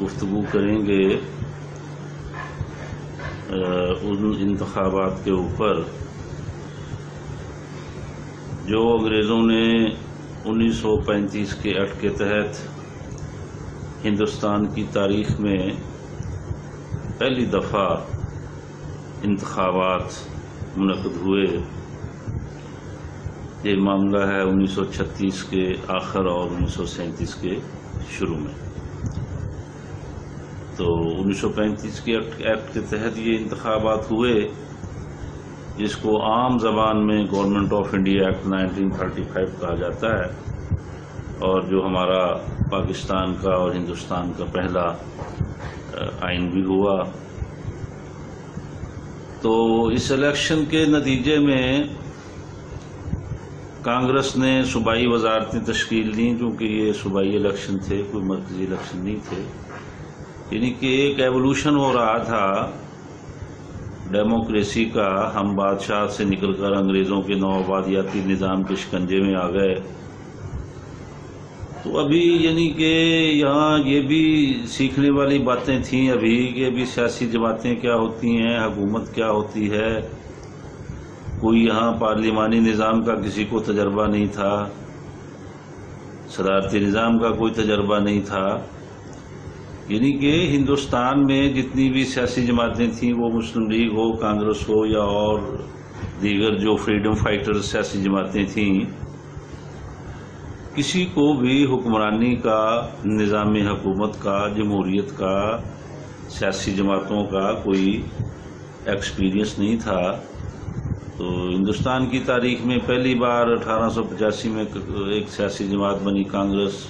گفتگو کریں گے ان انتخابات کے اوپر جو انگریزوں نے 1935 کے ایکٹ کے تحت ہندوستان کی تاریخ میں پہلی دفعہ انتخابات منعقد ہوئے۔ یہ معاملہ ہے 1936 کے آخر اور 1937 کے شروع میں۔ تو 1935 کے ایکٹ کے تحت یہ انتخابات ہوئے، جس کو عام زبان میں گورنمنٹ آف انڈیا ایکٹ 1935 کہا جاتا ہے، اور جو ہمارا پاکستان کا اور ہندوستان کا پہلا آئین بھی ہوا۔ تو اس الیکشن کے نتیجے میں کانگریس نے صوبائی وزارتیں تشکیل دیں، کیونکہ یہ صوبائی الیکشن تھے، کوئی مرکزی الیکشن نہیں تھے۔ یعنی کہ ایک ایوولوشن ہو رہا تھا ڈیموکریسی کا۔ ہم بادشاہ سے نکل کر انگریزوں کے نوآبادیاتی نظام کے شکنجے میں آ گئے۔ تو ابھی یعنی کہ یہاں یہ بھی سیکھنے والی باتیں تھیں ابھی کہ ابھی سیاسی جماعتیں کیا ہوتی ہیں، حکومت کیا ہوتی ہے۔ کوئی یہاں پارلیمانی نظام کا کسی کو تجربہ نہیں تھا، صدارتی نظام کا کوئی تجربہ نہیں تھا۔ یعنی کہ ہندوستان میں جتنی بھی سیاسی جماعتیں تھیں، وہ مسلم لیگ ہو، کانگریس ہو، یا اور دیگر جو فریڈم فائٹر سیاسی جماعتیں تھیں، کسی کو بھی حکمرانی کا، نظام حکومت کا، جمہوریت کا، سیاسی جماعتوں کا کوئی ایکسپیرینس نہیں تھا۔ تو ہندوستان کی تاریخ میں پہلی بار 1885 میں ایک سیاسی جماعت بنی کانگریس،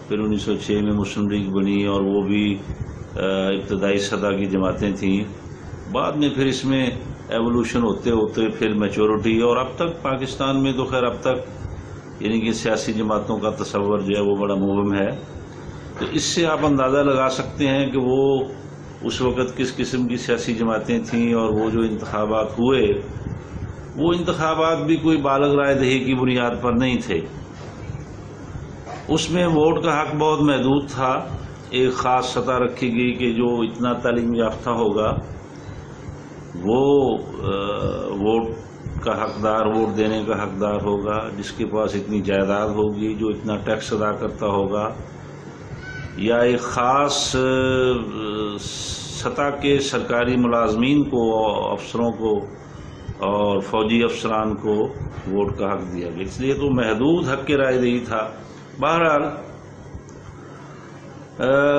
پھر 1906 میں مسلم لیگ بنی، اور وہ بھی ابتدائی سطح کی جماعتیں تھیں۔ بعد میں پھر اس میں ایوولوشن ہوتے ہوتے پھر میچورٹی، اور اب تک پاکستان میں تو خیر اب تک یعنی کہ سیاسی جماعتوں کا تصور جو ہے وہ بڑا مبہم ہے۔ تو اس سے آپ اندازہ لگا سکتے ہیں کہ وہ اس وقت کس قسم کی سیاسی جماعتیں تھیں، اور وہ جو انتخابات ہوئے وہ انتخابات بھی کوئی بالغ رائے دہی کی بنیاد پر نہیں تھے۔ اس میں ووٹ کا حق بہت محدود تھا۔ ایک خاص سطح رکھی گئی کہ جو اتنا تعلیم یافتہ ہوگا وہ ووٹ کا حقدار، ووٹ دینے کا حقدار ہوگا، جس کے پاس اتنی جائیداد ہوگی، جو اتنا ٹیکس ادا کرتا ہوگا، یا ایک خاص سطح کے سرکاری ملازمین کو، افسروں کو اور فوجی افسران کو ووٹ کا حق دیا گیا۔ اس لیے تو محدود حق رائے دہی تھا۔ بہرحال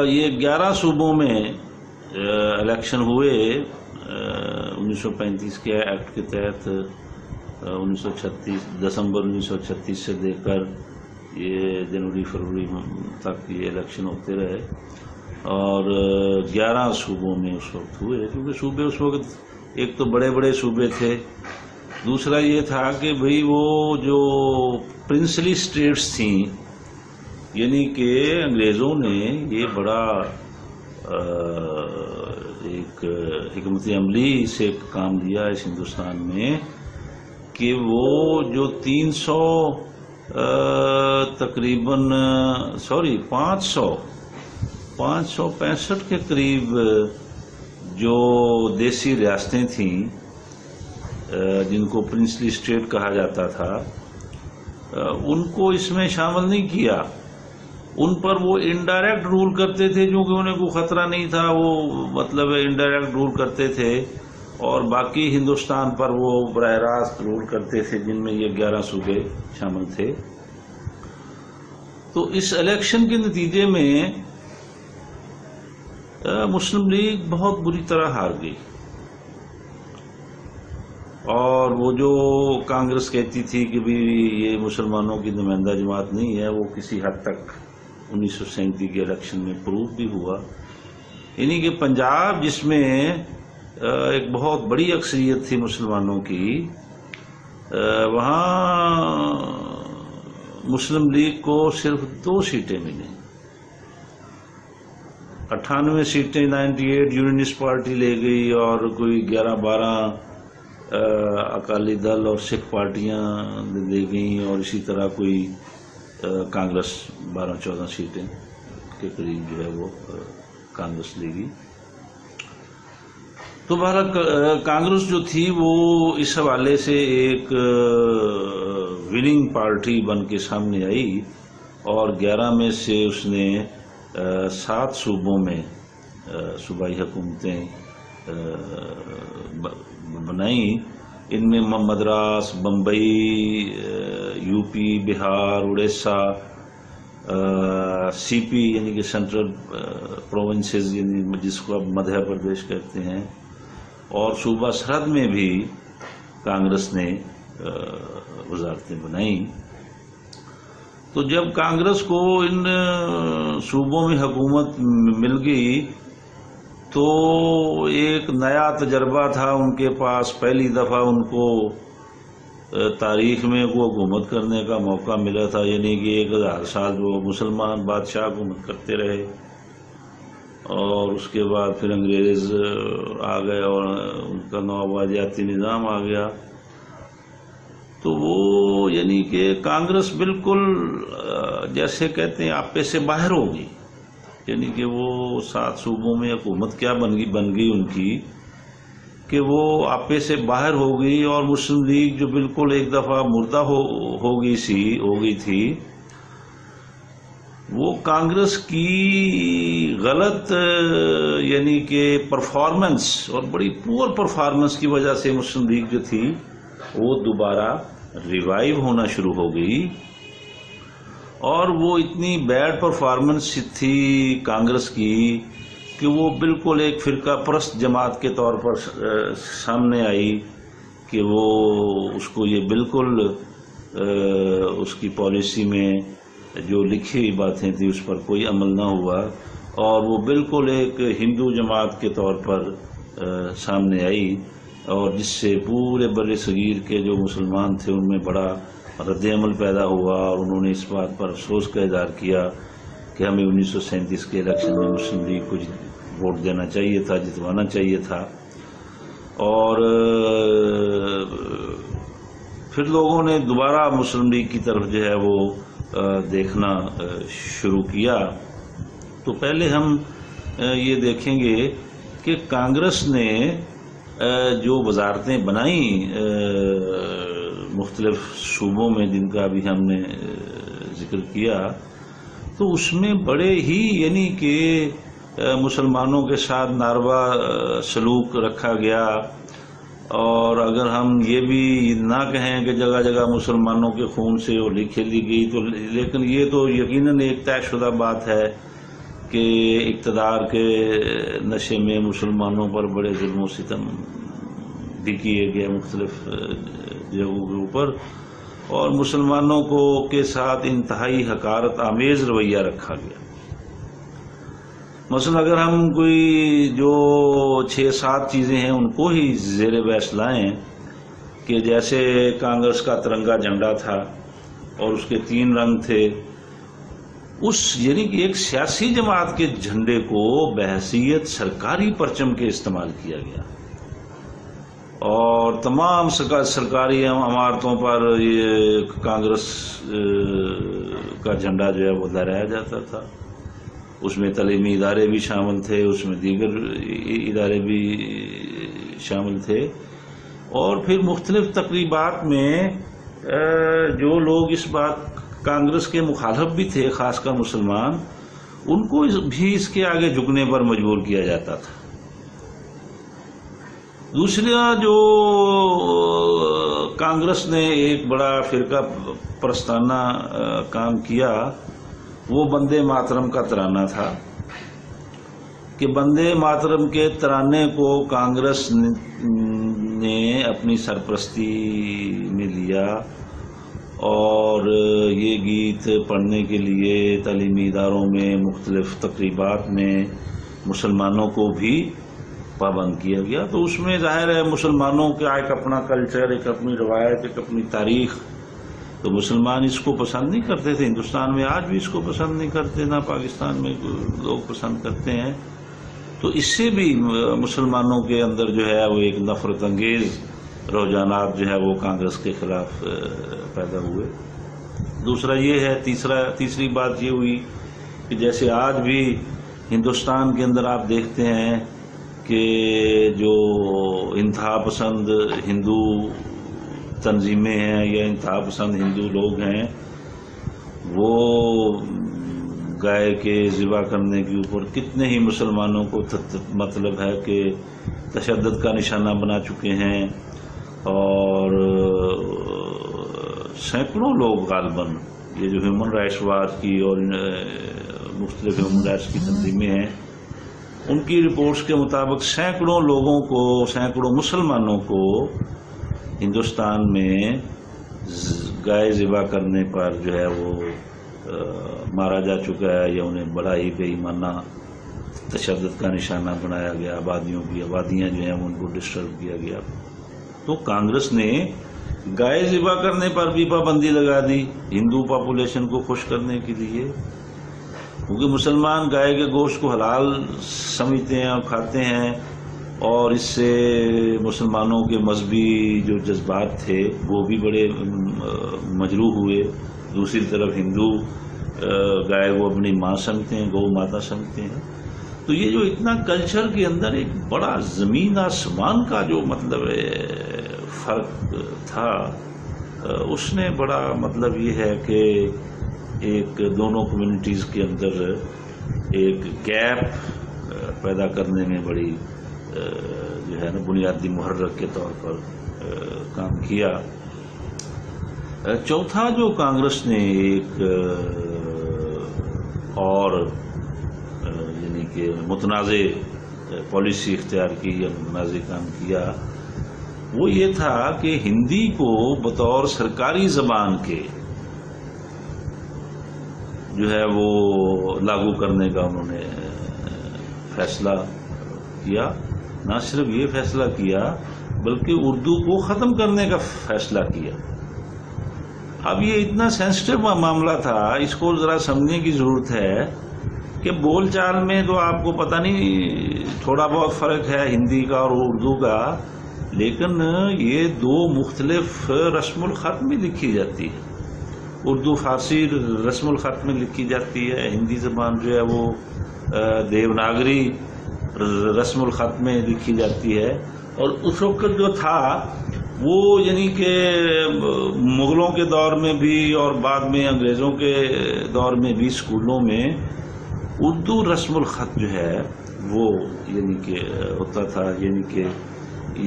یہ 11 صوبوں میں الیکشن ہوئے 1935 کے ایکٹ کے تحت۔ 1936 دسمبر 1936 سے لے کر یہ جنوری فروری تک یہ الیکشن ہوتے رہے، اور 11 صوبوں میں اس وقت ہوئے، کیونکہ صوبے اس وقت ایک تو بڑے بڑے صوبے تھے، دوسرا یہ تھا کہ بھئی وہ جو پرنسلی اسٹیٹس تھیں، یعنی کہ انگریزوں نے یہ بڑا ایک حکمت عملی سے کام دیا اس ہندوستان میں کہ وہ جو 565 کے قریب جو دیسی ریاستیں تھیں جن کو پرنسلی اسٹیٹ کہا جاتا تھا، ان کو اس میں شامل نہیں کیا۔ ان پر وہ انڈائریکٹ رول کرتے تھے، کیونکہ انہیں کوئی خطرہ نہیں تھا، وہ مطلب انڈائریکٹ رول کرتے تھے، اور باقی ہندوستان پر وہ براہ راست رول کرتے تھے، جن میں یہ 11 صوبے شامل تھے۔ تو اس الیکشن کے نتیجے میں مسلم لیگ بہت بری طرح ہار گئی، اور وہ جو کانگریس کہتی تھی کہ بھی یہ مسلمانوں کی نمائندہ جماعت نہیں ہے، وہ کسی حد تک 1937 کے الیکشن میں پروف بھی ہوا۔ یعنی کہ پنجاب، جس میں ایک بہت بڑی اکثریت تھی مسلمانوں کی، وہاں مسلم لیگ کو صرف 2 سیٹیں ملیں۔ 98 سیٹیں 98 یونینسٹ پارٹی لے گئی، اور کوئی 11-12 اکالی دل اور سکھ پارٹیاں لے گئیں، اور اسی طرح کوئی کانگریس 12-14 سیٹیں۔ کے قریب جو ہے وہ کانگریس لے گی. تو بہرحال کانگریس جو تھی وہ اس حوالے سے ایک وننگ پارٹی بن کے سامنے آئی اور 11 میں سے اس نے 7 صوبوں میں صوبائی حکومتیں بنائیں. ان میں مدراس، بمبئی، یو پی، بہار، اڑیسہ، سی پی یعنی کہ سینٹرل پروونسز یعنی جس کو اب مدھیہ پردیش کہتے ہیں، اور صوبہ سرحد میں بھی کانگریس نے وزارتیں بنائیں. تو جب کانگریس کو ان صوبوں میں حکومت مل گئی تو ایک نیا تجربہ تھا ان کے پاس. پہلی دفعہ ان کو تاریخ میں وہ حکومت کرنے کا موقع ملا تھا، یعنی کہ 1000 سال وہ مسلمان بادشاہ حکومت کرتے رہے اور اس کے بعد پھر انگریز آ گئے اور ان کا نوآبادیاتی نظام آ گیا. تو وہ یعنی کہ کانگریس بالکل جیسے کہتے ہیں آپے سے باہر ہو گئی. یعنی کہ وہ 7 صوبوں میں حکومت کیا بن گئی ان کی کہ وہ آپے سے باہر ہو گئی، اور مسلم لیگ جو بالکل ایک دفعہ مردہ ہو گئی تھی، وہ کانگریس کی غلط یعنی کہ پرفارمنس اور بڑی پور پرفارمنس کی وجہ سے مسلم لیگ جو تھی وہ دوبارہ ریوائیو ہونا شروع ہو گئی. اور وہ اتنی بیڈ پرفارمنس تھی کانگریس کی کہ وہ بالکل ایک فرقہ پرست جماعت کے طور پر سامنے آئی کہ وہ اس کو یہ بالکل اس کی پالیسی میں جو لکھی ہوئی باتیں تھیں اس پر کوئی عمل نہ ہوا، اور وہ بالکل ایک ہندو جماعت کے طور پر سامنے آئی، اور جس سے پورے بر صغیر کے جو مسلمان تھے ان میں بڑا رد عمل پیدا ہوا، اور انہوں نے اس بات پر افسوس کا اظہار کیا کہ ہمیں 1937 کے الیکشن میں مسلم لیگ کو ووٹ دینا چاہیے تھا، جتوانا چاہیے تھا. اور پھر لوگوں نے دوبارہ مسلم لیگ کی طرف جو ہے وہ دیکھنا شروع کیا. تو پہلے ہم یہ دیکھیں گے کہ کانگریس نے جو وزارتیں بنائیں مختلف صوبوں میں جن کا ابھی ہم نے ذکر کیا، تو اس میں بڑے ہی یعنی کہ مسلمانوں کے ساتھ ناروا سلوک رکھا گیا. اور اگر ہم یہ بھی نہ کہیں کہ جگہ جگہ مسلمانوں کے خون سے ہولی کھیلی گئی، تو لیکن یہ تو یقیناً ایک طے شدہ بات ہے کہ اقتدار کے نشے میں مسلمانوں پر بڑے ظلم و ستم بھی کیے گئے مختلف جگہوں کے اوپر، اور مسلمانوں کو کے ساتھ انتہائی حقارت آمیز رویہ رکھا گیا. مثلا اگر ہم کوئی جو 6-7 چیزیں ہیں ان کو ہی زیر بحث لائیں کہ جیسے کانگریس کا ترنگا جھنڈا تھا اور اس کے 3 رنگ تھے، اس یعنی کہ ایک سیاسی جماعت کے جھنڈے کو بحیثیت سرکاری پرچم کے استعمال کیا گیا، اور تمام سرکاری عمارتوں پر یہ کانگریس کا جھنڈا جو ہے وہ لہرایا جاتا تھا. اس میں تعلیمی ادارے بھی شامل تھے، اس میں دیگر ادارے بھی شامل تھے، اور پھر مختلف تقریبات میں جو لوگ اس بات کانگریس کے مخالف بھی تھے، خاص کر مسلمان، ان کو بھی اس کے آگے جھکنے پر مجبور کیا جاتا تھا. دوسرا جو کانگریس نے ایک بڑا فرقہ پرستانہ کام کیا وہ بندے ماترم کا ترانہ تھا کہ بندے ماترم کے ترانے کو کانگریس نے اپنی سرپرستی میں لیا، اور یہ گیت پڑھنے کے لیے تعلیمی اداروں میں مختلف تقریبات میں مسلمانوں کو بھی پابند کیا گیا. تو اس میں ظاہر ہے مسلمانوں کا ایک اپنا کلچر، ایک اپنی روایت، ایک اپنی تاریخ، تو مسلمان اس کو پسند نہیں کرتے تھے. ہندوستان میں آج بھی اس کو پسند نہیں کرتے، نہ پاکستان میں لوگ پسند کرتے ہیں. تو اس سے بھی مسلمانوں کے اندر جو ہے وہ ایک نفرت انگیز رجحانات جو ہے وہ کانگریس کے خلاف پیدا ہوئے. دوسرا یہ ہے، تیسری بات یہ ہوئی کہ جیسے آج بھی ہندوستان کے اندر آپ دیکھتے ہیں کہ جو انتہا پسند ہندو تنظیمیں ہیں یا انتہا پسند ہندو لوگ ہیں، وہ گائے کے ذبح کرنے کے اوپر کتنے ہی مسلمانوں کو مطلب ہے کہ تشدد کا نشانہ بنا چکے ہیں، اور سینکڑوں لوگ غالباً یہ جو ہیومن رائٹس واچ کی اور مختلف ہیومن رائٹس کی تنظیمیں ہیں، ان کی رپورٹس کے مطابق سینکڑوں مسلمانوں کو ہندوستان میں گائے ذبح کرنے پر جو ہے وہ مارا جا چکا ہے، یا انہیں بڑا ہی بے ایمانہ تشدد کا نشانہ بنایا گیا، آبادیاں جو ہیں ان کو ڈسٹرب کیا گیا۔ تو کانگریس نے گائے ذبح کرنے پر بھی پابندی لگا دی ہندو پاپولیشن کو خوش کرنے کے لیے، کیونکہ مسلمان گائے کے گوشت کو حلال سمجھتے ہیں اور کھاتے ہیں، اور اس سے مسلمانوں کے مذہبی جو جذبات تھے وہ بھی بڑے مجروح ہوئے۔ دوسری طرف ہندو گائے کو اپنی ماں سمجھتے ہیں، گو ماتا سمجھتے ہیں۔ تو یہ جو اتنا کلچر کے اندر ایک بڑا زمین آسمان کا جو مطلب فرق تھا، اس نے بڑا مطلب یہ ہے کہ ایک دونوں کمیونٹیز کے اندر ایک گیپ پیدا کرنے میں بڑی جو ہے نا بنیادی محرک کے طور پر کام کیا۔ چوتھا جو کانگریس نے ایک اور یعنی کہ متنازع پالیسی اختیار کی یا متنازع کام کیا، وہ یہ تھا کہ ہندی کو بطور سرکاری زبان کے جو ہے وہ لاگو کرنے کا انہوں نے فیصلہ کیا۔ نہ صرف یہ فیصلہ کیا بلکہ اردو کو ختم کرنے کا فیصلہ کیا۔ اب یہ اتنا سینسٹیو معاملہ تھا، اس کو ذرا سمجھنے کی ضرورت ہے کہ بول چال میں تو آپ کو پتہ نہیں تھوڑا بہت فرق ہے ہندی کا اور اردو کا، لیکن یہ دو مختلف رسم الخط میں لکھی جاتی ہے۔ اردو فارسی رسم الخط میں لکھی جاتی ہے، ہندی زبان جو ہے وہ دیوناگری رسم الخط میں لکھی جاتی ہے۔ اور اس وقت جو تھا وہ یعنی کہ مغلوں کے دور میں بھی اور بعد میں انگریزوں کے دور میں بھی اسکولوں میں اردو رسم الخط جو ہے وہ یعنی کہ ہوتا تھا۔ یعنی کہ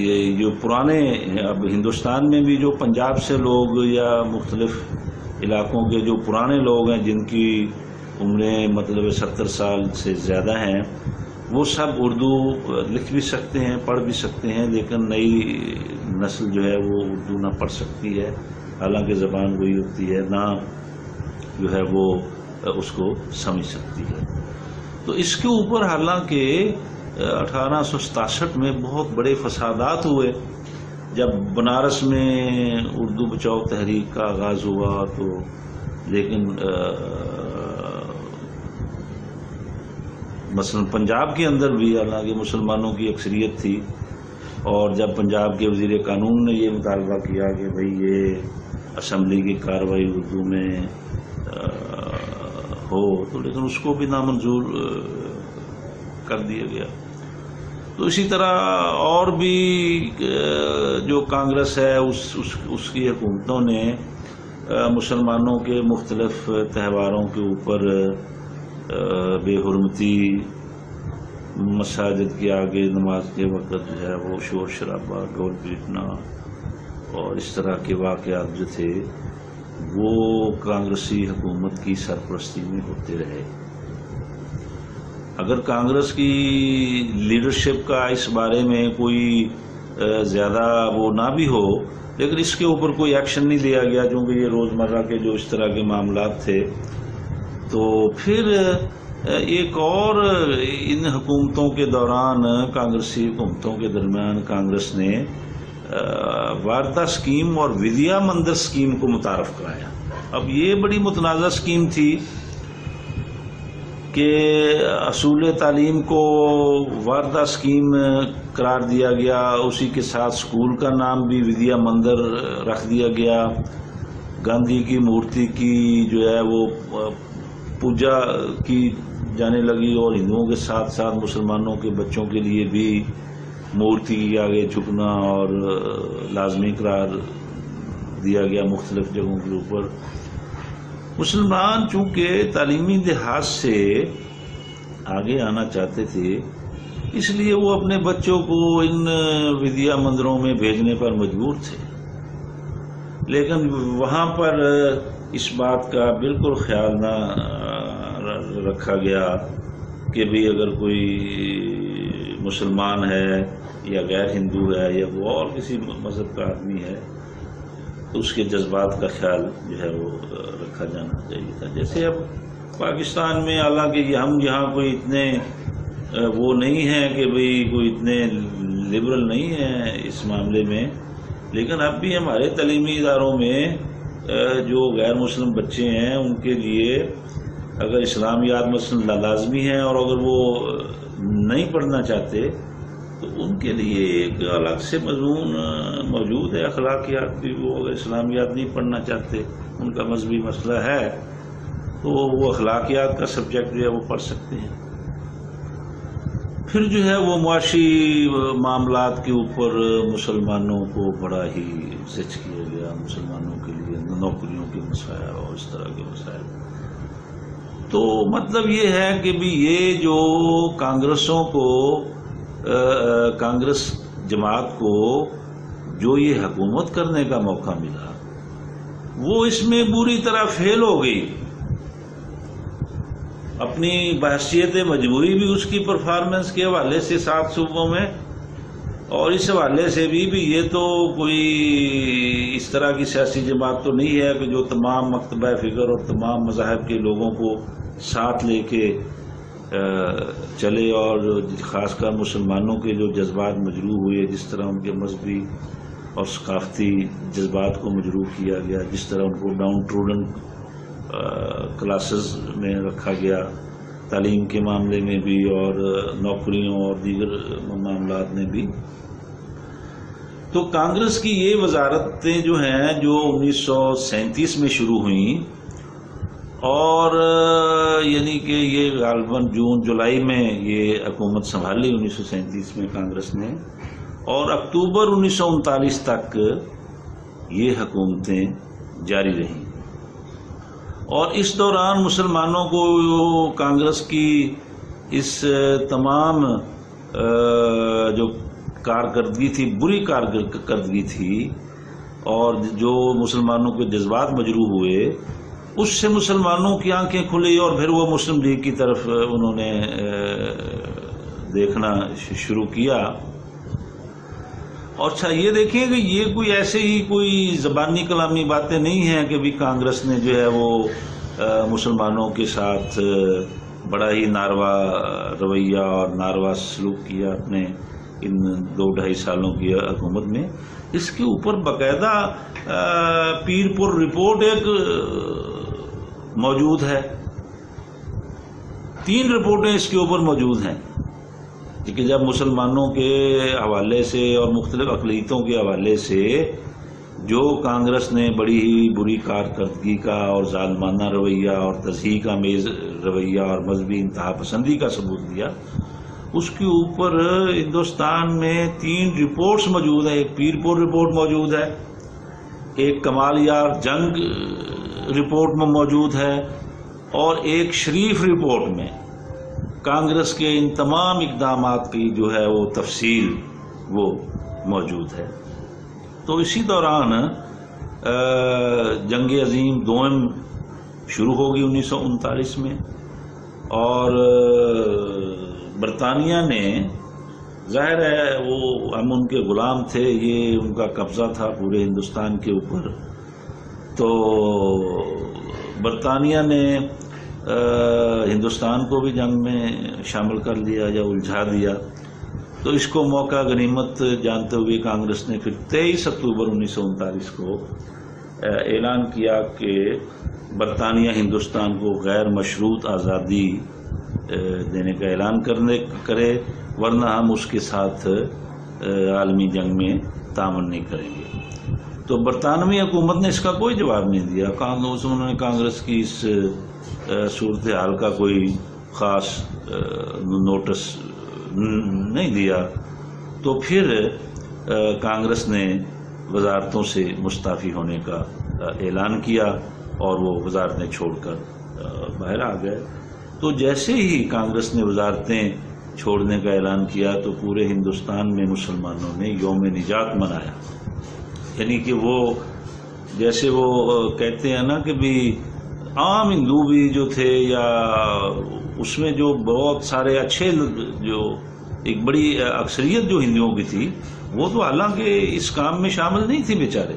یہ جو پرانے اب ہندوستان میں بھی جو پنجاب سے لوگ یا مختلف علاقوں کے جو پرانے لوگ ہیں جن کی عمریں مطلب 70 سال سے زیادہ ہیں، وہ سب اردو لکھ بھی سکتے ہیں، پڑھ بھی سکتے ہیں، لیکن نئی نسل جو ہے وہ اردو نہ پڑھ سکتی ہے، حالانکہ زبان وہی ہوتی ہے، نہ جو ہے وہ اس کو سمجھ سکتی ہے۔ تو اس کے اوپر حالانکہ 1867 میں بہت بڑے فسادات ہوئے، جب بنارس میں اردو بچاؤ تحریک کا آغاز ہوا، تو لیکن مثلا پنجاب کے اندر بھی حالانکہ مسلمانوں کی اکثریت تھی، اور جب پنجاب کے وزیر قانون نے یہ مطالبہ کیا کہ بھئی یہ اسمبلی کی کارروائی اردو میں ہو، تو لیکن اس کو بھی نامنظور کر دیا گیا۔ تو اسی طرح اور بھی جو کانگریس ہے اس کی حکومتوں نے مسلمانوں کے مختلف تہواروں کے اوپر بے حرمتی، مساجد کے آگے نماز کے وقت جو ہے وہ شور شرابہ، ڈھول پیٹنا اور اس طرح کے واقعات جو تھے وہ کانگریسی حکومت کی سرپرستی میں ہوتے رہے۔ اگر کانگریس کی لیڈرشپ کا اس بارے میں کوئی زیادہ وہ نہ بھی ہو، لیکن اس کے اوپر کوئی ایکشن نہیں لیا گیا، کیونکہ یہ روزمرہ کے جو اس طرح کے معاملات تھے، تو پھر ایک اور ان حکومتوں کے دوران، کانگریسی حکومتوں کے درمیان کانگریس نے واردہ اسکیم اور ودیا مندر اسکیم کو متعارف کرایا۔ اب یہ بڑی متنازع اسکیم تھی کہ اصول تعلیم کو واردہ اسکیم قرار دیا گیا، اسی کے ساتھ اسکول کا نام بھی ودیا مندر رکھ دیا گیا، گاندھی کی مورتی کی جو ہے وہ پوجا کی جانے لگی اور ہندوؤں کے ساتھ ساتھ مسلمانوں کے بچوں کے لیے بھی مورتی کے آگے جھکنا اور لازمی قرار دیا گیا مختلف جگہوں کے اوپر۔ مسلمان چونکہ تعلیمی لحاظ سے آگے آنا چاہتے تھے، اس لیے وہ اپنے بچوں کو ان ودیا مندروں میں بھیجنے پر مجبور تھے، لیکن وہاں پر اس بات کا بالکل خیال نہ رکھا گیا کہ بھی اگر کوئی مسلمان ہے یا غیر ہندو ہے یا وہ اور کسی مذہب کا آدمی ہے تو اس کے جذبات کا خیال جو ہے وہ رکھا جانا چاہیے تھا۔ جیسے اب پاکستان میں حالانکہ ہم یہاں کوئی اتنے وہ نہیں ہیں کہ بھئی کوئی اتنے لبرل نہیں ہیں اس معاملے میں، لیکن اب بھی ہمارے تعلیمی اداروں میں جو غیر مسلم بچے ہیں ان کے لیے اگر اسلامیات مثلا لازمی ہیں اور اگر وہ نہیں پڑھنا چاہتے تو ان کے لیے ایک الگ سے مضمون موجود ہے اخلاقیات بھی۔ وہ اگر اسلامیات نہیں پڑھنا چاہتے، ان کا مذہبی مسئلہ ہے، تو وہ اخلاقیات کا سبجیکٹ جو ہے وہ پڑھ سکتے ہیں۔ پھر جو ہے وہ معاشی معاملات کے اوپر مسلمانوں کو بڑا ہی زچ کیا گیا، مسلمانوں کے لیے نوکریوں کے مسائل اور اس طرح کے مسائل۔ تو مطلب یہ ہے کہ بھی یہ جو کانگریسوں کو، کانگریس جماعت کو جو یہ حکومت کرنے کا موقع ملا وہ اس میں بری طرح فیل ہو گئی۔ اپنی بحثیت مجموعی بھی اس کی پرفارمنس کے حوالے سے 7 صوبوں میں، اور اس حوالے سے بھی یہ تو کوئی اس طرح کی سیاسی جماعت تو نہیں ہے کہ جو تمام مکتبہ فکر اور تمام مذاہب کے لوگوں کو ساتھ لے کے چلے، اور خاص کر مسلمانوں کے جو جذبات مجروح ہوئے، جس طرح ان کے مذہبی اور ثقافتی جذبات کو مجروح کیا گیا، جس طرح ان کو ڈاؤن ٹروڈن کلاسز میں رکھا گیا تعلیم کے معاملے میں بھی اور نوکریوں اور دیگر معاملات میں بھی۔ تو کانگریس کی یہ وزارتیں جو ہیں جو 1937 میں شروع ہوئیں، اور یعنی کہ یہ غالباً جون جولائی میں یہ حکومت سنبھالی 1937 میں کانگریس نے، اور اکتوبر 1939 تک یہ حکومتیں جاری رہیں۔ اور اس دوران مسلمانوں کو کانگریس کی اس تمام جو کارکردگی تھی، بری کارکردگی تھی، اور جو مسلمانوں کے جذبات مجروح ہوئے، اس سے مسلمانوں کی آنکھیں کھلی، اور پھر وہ مسلم لیگ کی طرف انہوں نے دیکھنا شروع کیا۔ اور اچھا یہ دیکھیں کہ یہ کوئی ایسے ہی کوئی زبانی کلامی باتیں نہیں ہیں کہ بھی کانگریس نے جو ہے وہ مسلمانوں کے ساتھ بڑا ہی ناروا رویہ اور ناروا سلوک کیا اپنے ان 2-2.5 سالوں کی حکومت میں۔ اس کے اوپر باقاعدہ پیر پور رپورٹ ایک موجود ہے، 3 رپورٹیں اس کے اوپر موجود ہیں کہ جب مسلمانوں کے حوالے سے اور مختلف اقلیتوں کے حوالے سے جو کانگریس نے بڑی ہی بری کارکردگی کا اور ظالمانہ رویہ اور تضحیک آمیز رویہ اور مذہبی انتہا پسندی کا ثبوت دیا، اس کے اوپر ہندوستان میں 3 رپورٹس موجود ہیں۔ ایک پیر پور رپورٹ موجود ہے، ایک کمال یار جنگ رپورٹ میں موجود ہے، اور ایک شریف رپورٹ میں کانگریس کے ان تمام اقدامات کی جو ہے وہ تفصیل وہ موجود ہے۔ تو اسی دوران جنگ عظیم دوم شروع ہوگی 1939 میں، اور برطانیہ نے، ظاہر ہے وہ ہم ان کے غلام تھے، یہ ان کا قبضہ تھا پورے ہندوستان کے اوپر، تو برطانیہ نے ہندوستان کو بھی جنگ میں شامل کر لیا یا الجھا دیا۔ تو اس کو موقع غنیمت جانتے ہوئے کانگریس نے پھر 23 اکتوبر 1939 کو اعلان کیا کہ برطانیہ ہندوستان کو غیر مشروط آزادی دینے کا اعلان کرے، ورنہ ہم اس کے ساتھ عالمی جنگ میں تعاون نہیں کریں گے۔ تو برطانوی حکومت نے اس کا کوئی جواب نہیں دیا. انہوں نے کانگریس کی اس صورتحال کا کوئی خاص نوٹس نہیں دیا. تو پھر کانگریس نے وزارتوں سے مستعفی ہونے کا اعلان کیا اور وہ وزارتیں چھوڑ کر باہر آ گئے. تو جیسے ہی کانگریس نے وزارتیں چھوڑنے کا اعلان کیا تو پورے ہندوستان میں مسلمانوں نے یوم نجات منایا. یعنی کہ وہ جیسے وہ کہتے ہیں نا کہ بھی عام ہندو بھی جو تھے یا اس میں جو بہت سارے اچھے جو ایک بڑی اکثریت جو ہندوؤں کی تھی وہ تو حالانکہ اس کام میں شامل نہیں تھی بیچارے.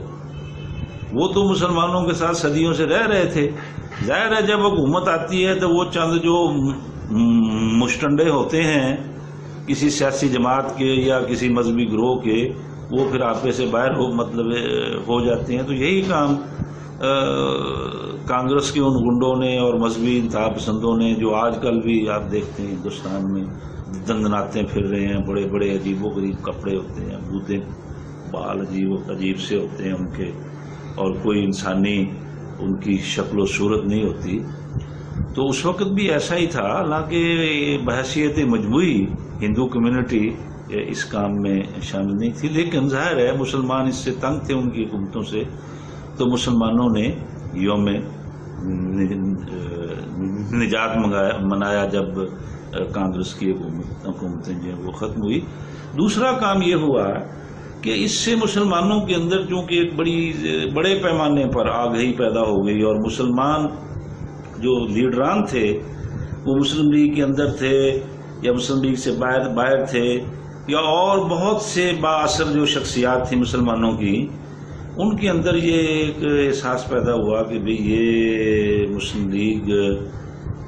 وہ تو مسلمانوں کے ساتھ صدیوں سے رہ رہے تھے. ظاہر ہے جب حکومت آتی ہے تو وہ چند جو مشٹنڈے ہوتے ہیں کسی سیاسی جماعت کے یا کسی مذہبی گروہ کے وہ پھر آپے سے باہر ہو جاتے ہیں. تو یہی کام کانگریس کے ان گنڈوں نے اور مذہبی انتہا پسندوں نے جو آج کل بھی آپ دیکھتے ہیں ہندوستان میں دندناتے پھر رہے ہیں. بڑے بڑے عجیب و غریب کپڑے ہوتے ہیں, بوتے بال عجیب سے ہوتے ہیں ان کے, اور کوئی انسانی ان کی شکل و صورت نہیں ہوتی. تو اس وقت بھی ایسا ہی تھا. حالانکہ بحیثیت مجموعی ہندو کمیونٹی اس کام میں شامل نہیں تھی, لیکن ظاہر ہے مسلمان اس سے تنگ تھے ان کی حکومتوں سے. تو مسلمانوں نے یوم نجات منایا جب کانگریس کی حکومتیں جو ہیں وہ ختم ہوئی. دوسرا کام یہ ہوا کہ اس سے مسلمانوں کے اندر چونکہ ایک بڑے پیمانے پر آگہی پیدا ہو گئی, اور مسلمان جو لیڈران تھے وہ مسلم لیگ کے اندر تھے یا مسلم لیگ سے باہر تھے یا اور بہت سے بااثر جو شخصیات تھیں مسلمانوں کی, ان کے اندر یہ ایک احساس پیدا ہوا کہ بھئی یہ مسلم لیگ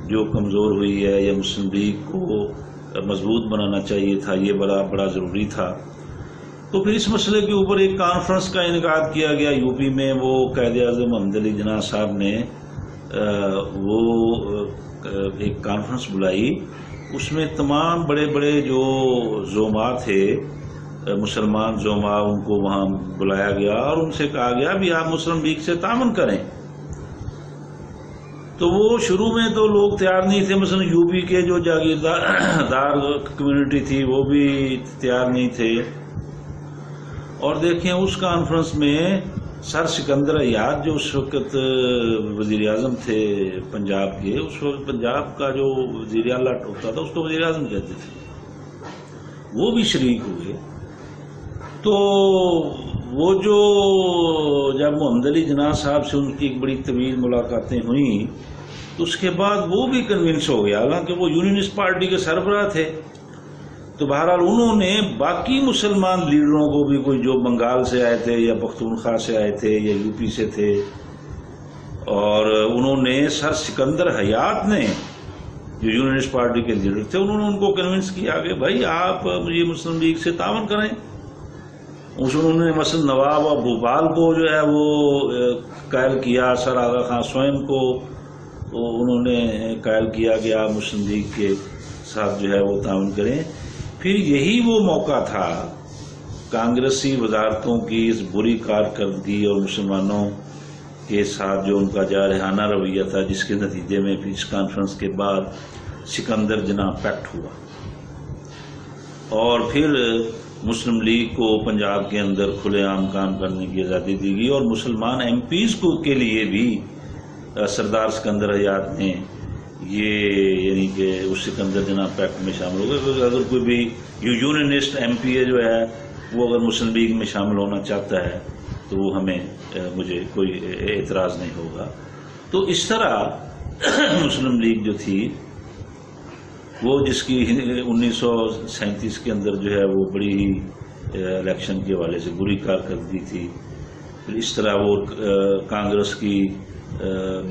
جو کمزور ہوئی ہے یا مسلم لیگ کو مضبوط بنانا چاہیے تھا, یہ بڑا ضروری تھا. تو پھر اس مسئلے کے اوپر ایک کانفرنس کا انعقاد کیا گیا یو پی میں. وہ قائد اعظم محمد علی جناح صاحب نے وہ ایک کانفرنس بلائی. اس میں تمام بڑے بڑے جو زعماء تھے مسلمان زعماء ان کو وہاں بلایا گیا اور ان سے کہا گیا بھی آپ مسلم لیگ سے تعاون کریں. تو وہ شروع میں تو لوگ تیار نہیں تھے. مثلا یو پی کے جو جاگیردار کمیونٹی تھی وہ بھی تیار نہیں تھے. اور دیکھیں اس کانفرنس میں سر سکندر حیات جو اس وقت وزیر اعظم تھے پنجاب کے, اس وقت پنجاب کا جو وزیر اعلیٰ ہوتا تھا اس کو وزیر اعظم کہتے تھے, وہ بھی شریک ہوئے. تو وہ جو جب محمد علی جناح صاحب سے ان کی ایک بڑی طویل ملاقاتیں ہوئیں تو اس کے بعد وہ بھی کنونس ہو گیا, حالانکہ وہ یونینسٹ پارٹی کے سربراہ تھے. تو بہرحال انہوں نے باقی مسلمان لیڈروں کو بھی, کوئی جو بنگال سے آئے تھے یا پختونخوا سے آئے تھے یا یو پی سے تھے, اور انہوں نے سر سکندر حیات نے جو یونینسٹ پارٹی کے لیڈر تھے انہوں نے ان کو کنونس کیا کہ بھائی آپ یہ مسلم لیگ سے تعاون کریں. انہوں نے مثلا نواب اور بھوپال کو جو ہے وہ قائل کیا, سر آغا خان سوئم کو انہوں نے قائل کیا کہ آپ مسلم لیگ کے ساتھ جو ہے وہ تعاون کریں. پھر یہی وہ موقع تھا کانگریسی وزارتوں کی اس بری کارکردگی اور مسلمانوں کے ساتھ جو ان کا جارحانہ رویہ تھا, جس کے نتیجے میں پھر اس کانفرنس کے بعد سکندر جناح پیکٹ ہوا, اور پھر مسلم لیگ کو پنجاب کے اندر کھلے عام کام کرنے کی آزادی دی گئی. اور مسلمان ایم پیز کے لیے بھی سردار سکندر حیات نے یہ یعنی کہ اس سکندر جناح پیکٹ میں شامل ہو گئے, کیونکہ اگر کوئی بھی یونینسٹ ایم پی اے جو ہے وہ اگر مسلم لیگ میں شامل ہونا چاہتا ہے تو وہ مجھے کوئی اعتراض نہیں ہوگا. تو اس طرح مسلم لیگ جو تھی وہ جس کی 1937 کے اندر جو ہے وہ بڑی الیکشن کے حوالے سے بری کارکردگی تھی, پھر اس طرح وہ کانگریس کی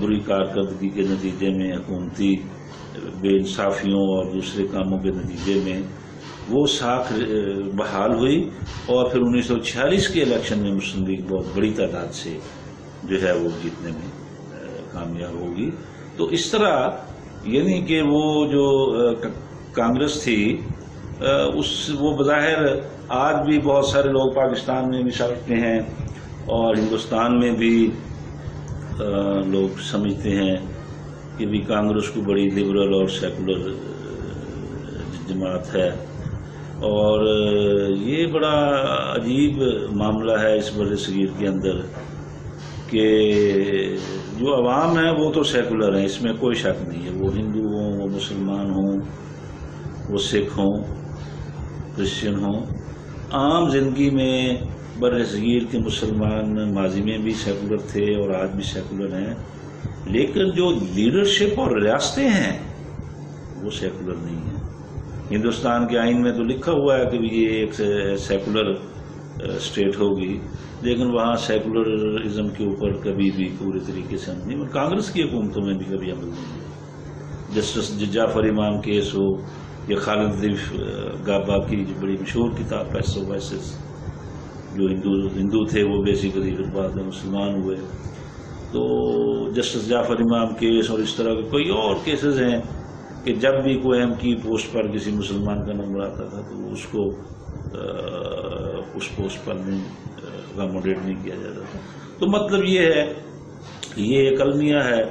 بری کارکردگی کے نتیجے میں حکومتی بے انصافیوں اور دوسرے کاموں کے نتیجے میں وہ ساکھ بحال ہوئی, اور پھر 1946 کے الیکشن میں مسلم لیگ بہت بڑی تعداد سے جو ہے وہ جیتنے میں کامیاب ہوگی. تو اس طرح یعنی کہ وہ جو کانگریس تھی وہ بظاہر آج بھی بہت سارے لوگ پاکستان میں بھی سمجھتے ہیں اور ہندوستان میں بھی لوگ سمجھتے ہیں کہ بھی کانگریس کو بڑی لبرل اور سیکولر جماعت ہے، اور یہ بڑا عجیب معاملہ ہے اس بر صغیر کے اندر کہ جو عوام ہے وہ تو سیکولر ہیں، اس میں کوئی شک نہیں ہے، وہ ہندو ہوں، وہ مسلمان ہوں، وہ سکھ ہوں، کرسچن ہوں، عام زندگی میں بر صغیر کے مسلمان ماضی میں بھی سیکولر تھے اور آج بھی سیکولر ہیں، لیکن جو لیڈرشپ اور ریاستیں ہیں وہ سیکولر نہیں ہیں۔ ہندوستان کے آئین میں تو لکھا ہوا ہے کہ یہ ایک سیکولر اسٹیٹ ہوگی، لیکن وہاں سیکولرزم کے اوپر کبھی بھی پورے طریقے سے عمل نہیں، کانگریس کی حکومتوں میں بھی کبھی عمل نہیں ہے۔ جسٹس جعفر امام کیس ہو یا خالد ضیف گابا کی جو بڑی مشہور کتاب پیس آف وائسز، جو ہندو تھے وہ بیسیکلی بعد میں مسلمان ہوئے، تو جسٹس جعفر امام کیس اور اس طرح کے کوئی اور کیسز ہیں کہ جب بھی کوئی اہم کی پوسٹ پر کسی مسلمان کا نمبر آتا تھا تو اس کو اس پوسٹ پر نہیں اکاموڈیٹ نہیں کیا جاتا تھا۔ تو مطلب یہ ہے، یہ ایک المیہ ہے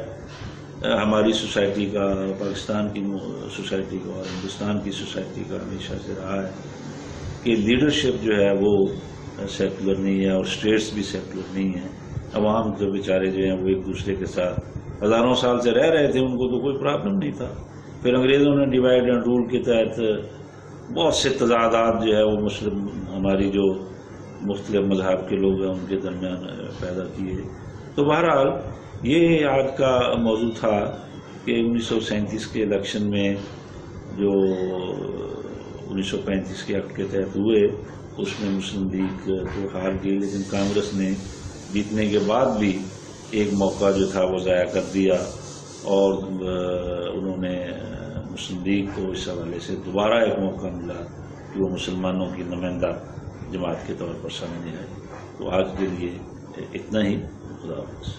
ہماری سوسائٹی کا، پاکستان کی سوسائٹی کا اور ہندوستان کی سوسائٹی کا ہمیشہ سے رہا ہے کہ لیڈرشپ جو ہے وہ سیکولر نہیں ہے اور اسٹیٹس بھی سیکولر نہیں ہیں۔ عوام جو بیچارے جو ہیں وہ ایک دوسرے کے ساتھ ہزاروں سال سے رہ رہے تھے، ان کو تو کوئی پرابلم نہیں تھا۔ پھر انگریزوں نے ڈیوائڈ اینڈ رول کے تحت بہت سے تضادات جو ہے وہ مسلم ہماری جو مختلف مذہب کے لوگ ہیں ان کے درمیان پیدا کیے۔ تو بہرحال یہ آج کا موضوع تھا کہ 1937 کے الیکشن میں جو 1935 کے ایکٹ کے تحت ہوئے اس میں مسلم لیگ تو ہار گئی، لیکن کانگریس نے جیتنے کے بعد بھی ایک موقع جو تھا وہ ضائع کر دیا، اور انہوں نے مسلم لیگ کو اس حوالے سے دوبارہ ایک موقع ملا کہ وہ مسلمانوں کی نمائندہ جماعت کے طور پر سامنے آئی۔ تو آج کے لیے اتنا ہی، خدا حافظ۔